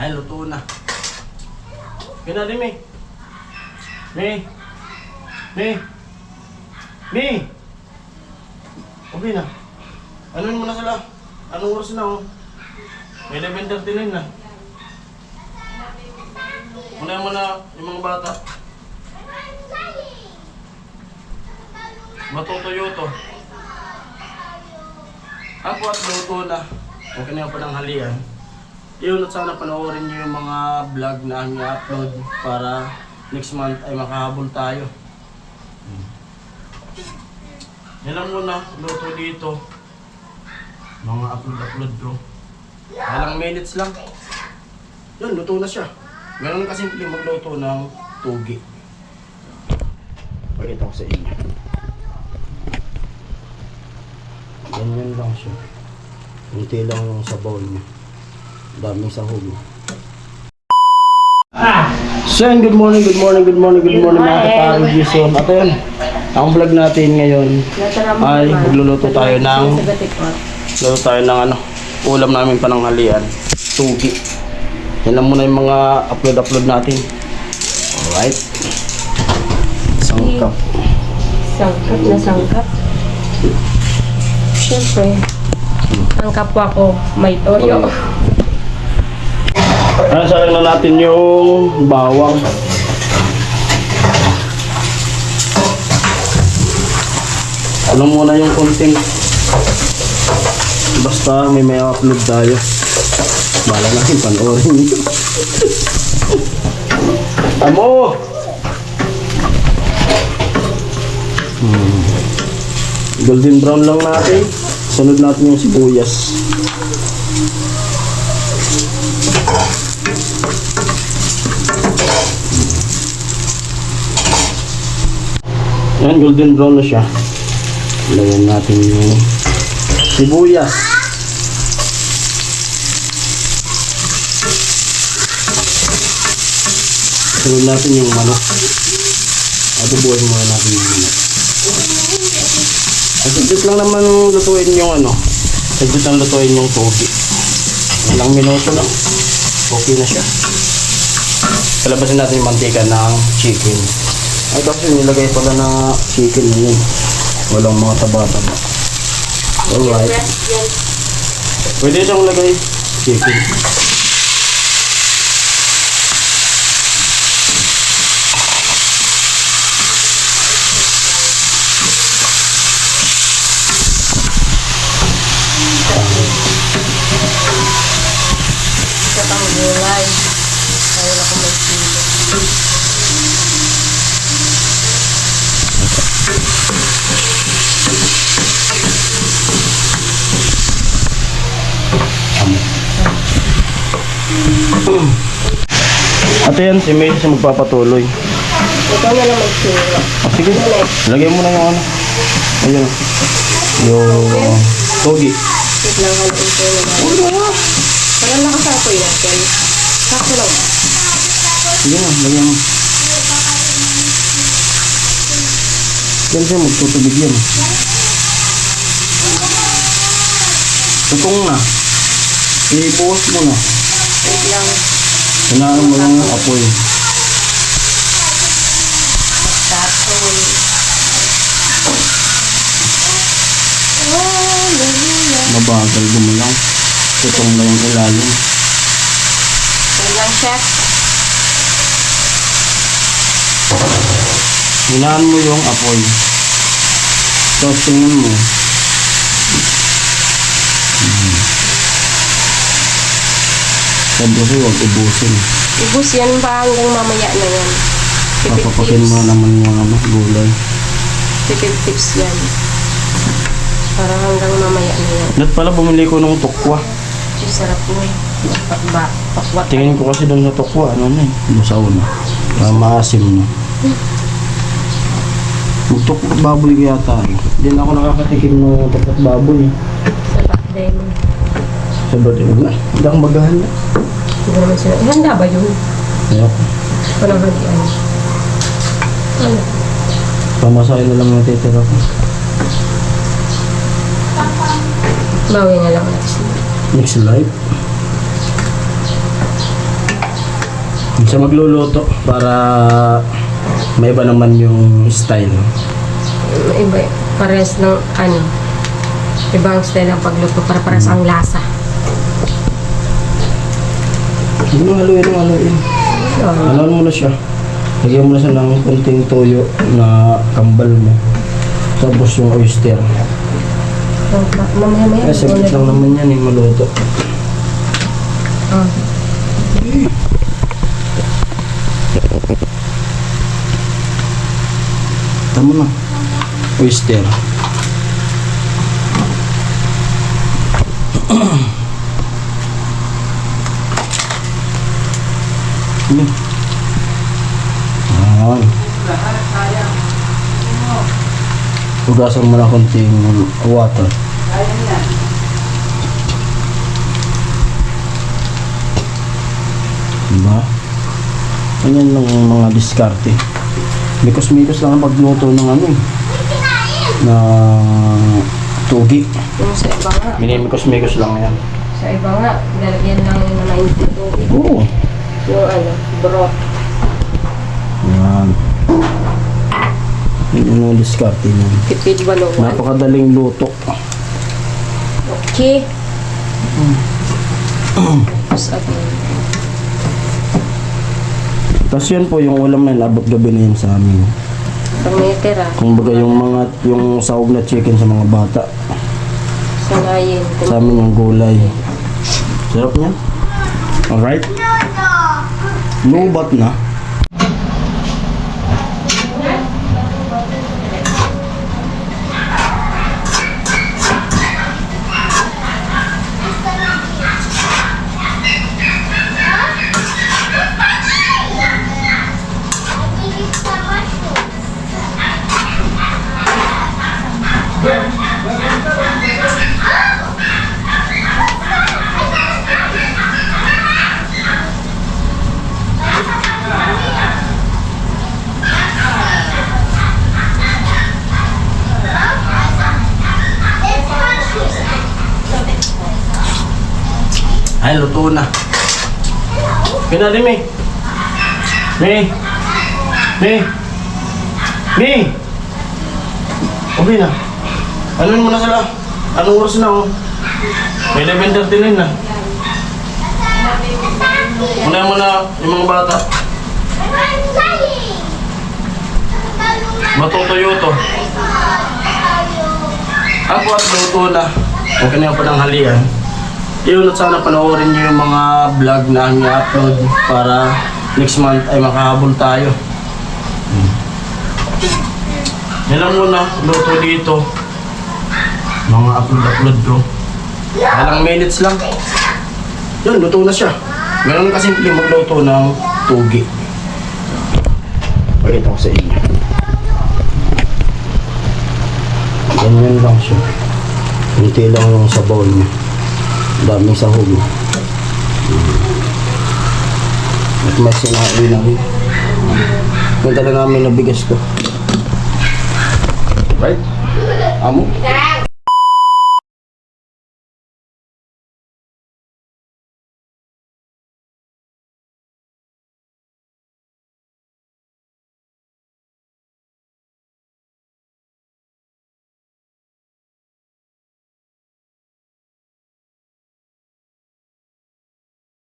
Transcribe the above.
Ay, luto na. Kaya din, May. May. May. May. Okay na. Anuin mo na sila. Anong oras na, oh? May 11:39 na. Unahin mo na yung mga bata. Matutuyo to. Ako at luto na. Okay na yung pananghalian. Yun at sana panoorin nyo yung mga vlog na ang i-upload para next month ay makahabol tayo. Yan lang muna, luto dito. Mga upload bro. Ilang minutes lang. Yun, luto na siya. Ganun kasimple magluto ng tugi. Pakita ko sa inyo. Ganyan lang siya. Kunti lang yung sa bowl niya. Daming sahog. So yun, good morning mga kaparang Jason. At yun, ang vlog natin ngayon ay magluluto tayo ng ulam namin pananghalian, tugi. Yan lang muna yung mga upload natin. Alright. Sangkap. Sangkap na sangkap. Siyempre, ang kapwa ko may toyo. Sayang na natin yung bawang. Alam muna yung konting. Basta may upload tayo. Bala natin panoorin nyo. Amo! Golden brown lang natin. Sunod natin yung sibuyas. Yan, golden brown na siya. Lagyan natin yung sibuyas. Sunod natin yung manok. Abubuhin muna natin yung manok. Saglit lang naman lutuin yung saglit lang lutuin yung togi. Ilang minuto lang. Okay na siya. Palabasin natin yung mantika ng chicken. Ay kasi nilagay pala na chicken na yun. Walang mga taba-taba. Alright. Pwede siyang lagay chicken. Katang gulay. Kaya ako may silo. Ate yan, si May siya magpapatuloy. Ikaw na lang magsilo. Sige, lagay mo na yung ayun. Yung togi. Wait lang, haluin ko yung mga. Parang nakasapoy natin. Sakto lang. Sige na, lagyan mo. Yan siya, magtutubig yan. Tutong na. Ibuhos mo na. Wait lang. Hinaan mo yung apoy. Sapoy. Mabagal gumulang. Tutong na yung ilalim. Wait lang, chef. Hinaan mo yung apoy. Tapos tingnan mo. Sabi ko, huwag ubusin. Ubus yan ba hanggang mamaya na yan? Papapakin mo naman yung gulay. Tipid tips yan. Para hanggang mamaya na yan. Dapat pala bumili ko ng tukwa. Yung sarap mo. Pakwat. Tingin ko kasi doon sa tukwa, lusaw na. Maasim na. Tukwa baboy kaya tayo. Hindi na ako nakakatikim ng tukwa baboy. Sarap din. Sabat yun na. Hindi akong maghahanda. Hindi naman sila. Handa ba yun? Ayoko. Walang halian. Ano? Pamasahin na lang yung titira ko. Bawi na lang natin sila. Next life. siya magluluto para may iba naman yung style. Iba, parehas ng ano, ibang style ng pagluto para parehas ang lasa. Hindi mo haluin. Haluin mo na siya. Lagyan mo na siya ng konting toyo na kambal mo. Tapos yung oyster. Mamaya-maya. Kasi saglit lang naman yan yung maluto. Ah. Tama na. Oyster. Ayan. Hugasan mo na konting water. Diba? Ganyan lang ang mga diskarte. Mikos-mikos lang ang pagluto ng ano eh. Na tugi. Yung sa iba nga. Minimikos-mikos lang yan. Sa iba nga, lalagyan lang yung mga tubig. Oo. Yung ano, broth. Yan. Yun ang diskarte niya. Tipid baluan. Napakadaling luto. Okay. Sabi. Tapos yun po yung ulam na labot gabi na yun sa amin. Pag may tira, Kung baga yung sahog na chicken sa mga bata. sanayin. Sa amin yung gulay. Sarap niya. Alright? Lubat na. Ay, luto na. Pinali, May. May. Okay na. Ano mo na sila? Anong oras na, oh? May 11:39 na. Unahin mo na yung mga bata. Matutuyo to. Ako at luto na. Okay na yung pananghalian. Yun at sana panoorin nyo yung mga vlog na aming upload para next month ay makahabol tayo. Yan lang muna, luto dito. Mga upload bro. Ilang minutes lang. Yun, luto na siya. Ganun kasimple magluto ng tugi. Pakita ko sa inyo. Ganyan lang siya. Kunti lang yung sa bowl niya. Daming sahog. At may sinabi na rin. Punta lang namin na bigas ko. Right? Amo?